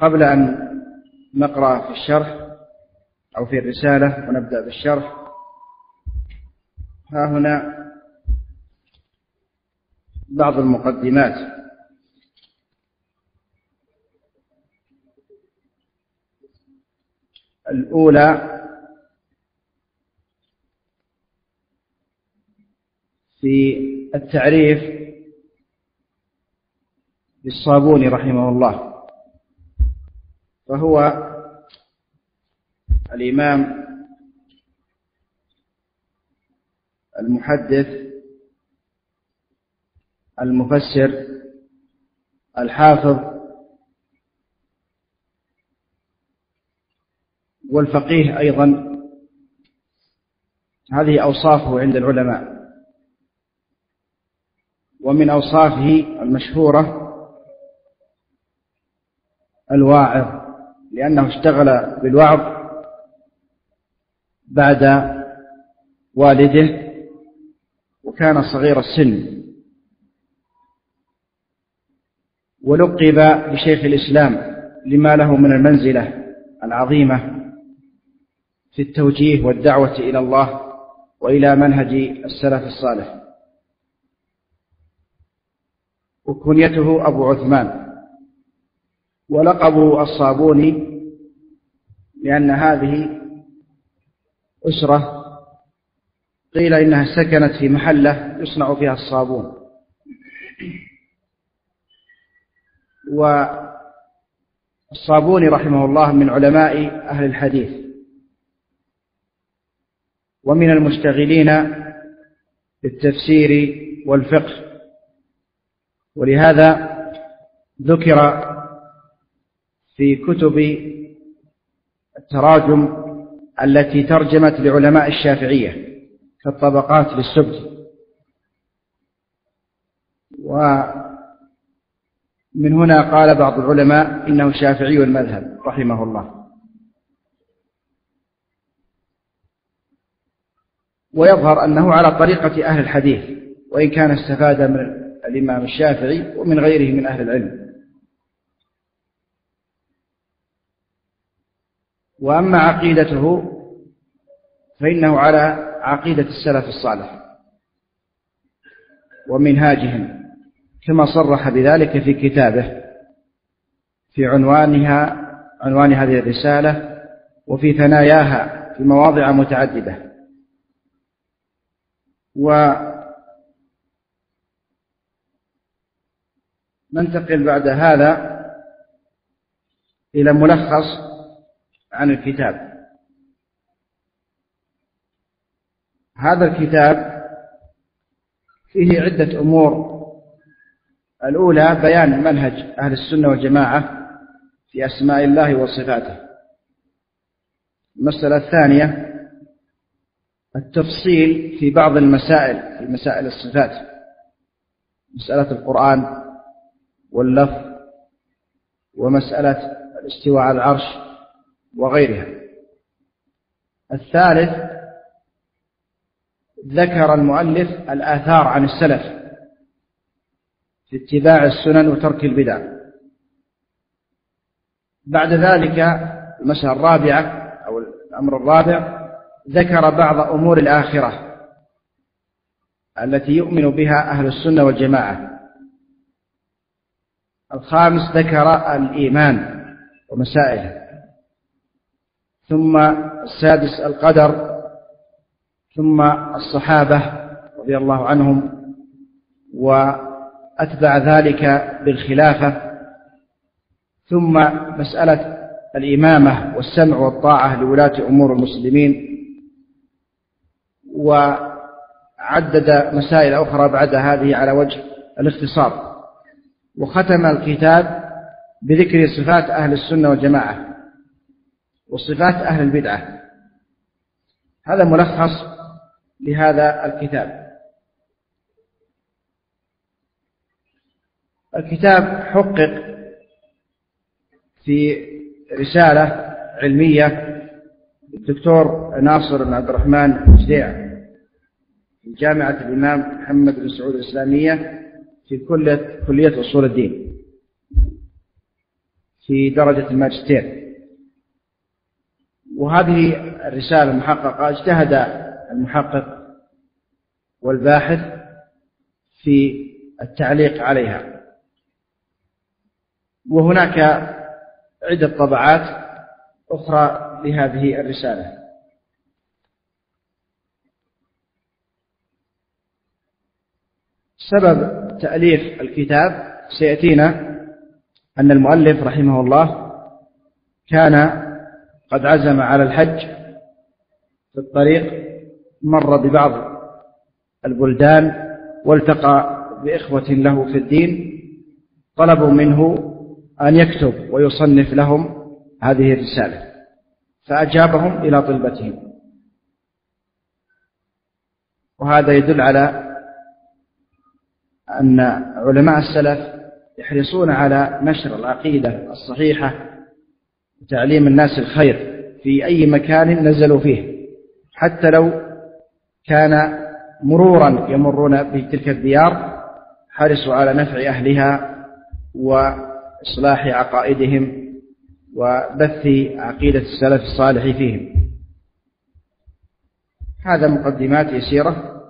قبل أن نقرأ في الشرح أو في الرسالة ونبدأ بالشرح، ها هنا بعض المقدمات. الأولى في التعريف بالصابوني رحمه الله، فهو الإمام المحدث المفسر الحافظ والفقيه أيضا. هذه أوصافه عند العلماء، ومن أوصافه المشهورة الواعظ، لأنه اشتغل بالوعظ بعد والده وكان صغير السن، ولقب بشيخ الإسلام لما له من المنزلة العظيمة في التوجيه والدعوة إلى الله وإلى منهج السلف الصالح. وكنيته أبو عثمان، ولقبه الصابوني لأن هذه أسرة قيل إنها سكنت في محلة يصنع فيها الصابون. والصابوني رحمه الله من علماء أهل الحديث ومن المشتغلين بالتفسير والفقه، ولهذا ذكر في كتب التراجم التي ترجمت لعلماء الشافعية كالطبقات للسبكي. ومن هنا قال بعض العلماء إنه شافعي المذهب رحمه الله. ويظهر أنه على طريقة أهل الحديث، وإن كان استفاد من الإمام الشافعي ومن غيره من أهل العلم. وأما عقيدته فإنه على عقيدة السلف الصالح ومنهاجهم، كما صرح بذلك في كتابه في عنوان هذه الرسالة وفي ثناياها في مواضع متعددة. وننتقل بعد هذا إلى ملخص عن الكتاب. هذا الكتاب فيه عدة أمور. الأولى بيان منهج أهل السنة والجماعة في أسماء الله وصفاته. المسألة الثانية التفصيل في بعض المسائل، في مسائل الصفات، مسألة القرآن واللفظ ومسألة الاستواء على العرش وغيرها. الثالث ذكر المؤلف الآثار عن السلف في اتباع السنن وترك البدع. بعد ذلك المسألة الرابعة أو الأمر الرابع ذكر بعض أمور الآخرة التي يؤمن بها أهل السنة والجماعة. الخامس ذكر الإيمان ومسائله. ثم السادس القدر. ثم الصحابة رضي الله عنهم وأتبع ذلك بالخلافة. ثم مسألة الإمامة والسمع والطاعة لولاة أمور المسلمين. وعدد مسائل أخرى بعد هذه على وجه الاختصار. وختم الكتاب بذكر صفات أهل السنة والجماعة وصفات أهل البدعة. هذا ملخص لهذا الكتاب. الكتاب حقق في رسالة علمية للدكتور ناصر بن عبد الرحمن جديع في جامعة الإمام محمد بن سعود الإسلامية في كلية أصول الدين في درجة الماجستير. وهذه الرسالة المحققة اجتهد المحقق والباحث في التعليق عليها. وهناك عدة طبعات أخرى لهذه الرسالة. سبب تأليف الكتاب سيأتينا أن المؤلف رحمه الله كان قد عزم على الحج في الطريق، مر ببعض البلدان والتقى بإخوة له في الدين طلبوا منه أن يكتب ويصنف لهم هذه الرسالة، فأجابهم إلى طلبتهم. وهذا يدل على أن علماء السلف يحرصون على نشر العقيدة الصحيحة وتعليم الناس الخير في أي مكان نزلوا فيه، حتى لو كان مرورا يمرون بتلك الديار حرصوا على نفع أهلها وإصلاح عقائدهم وبث عقيدة السلف الصالح فيهم. هذا مقدمات يسيرة.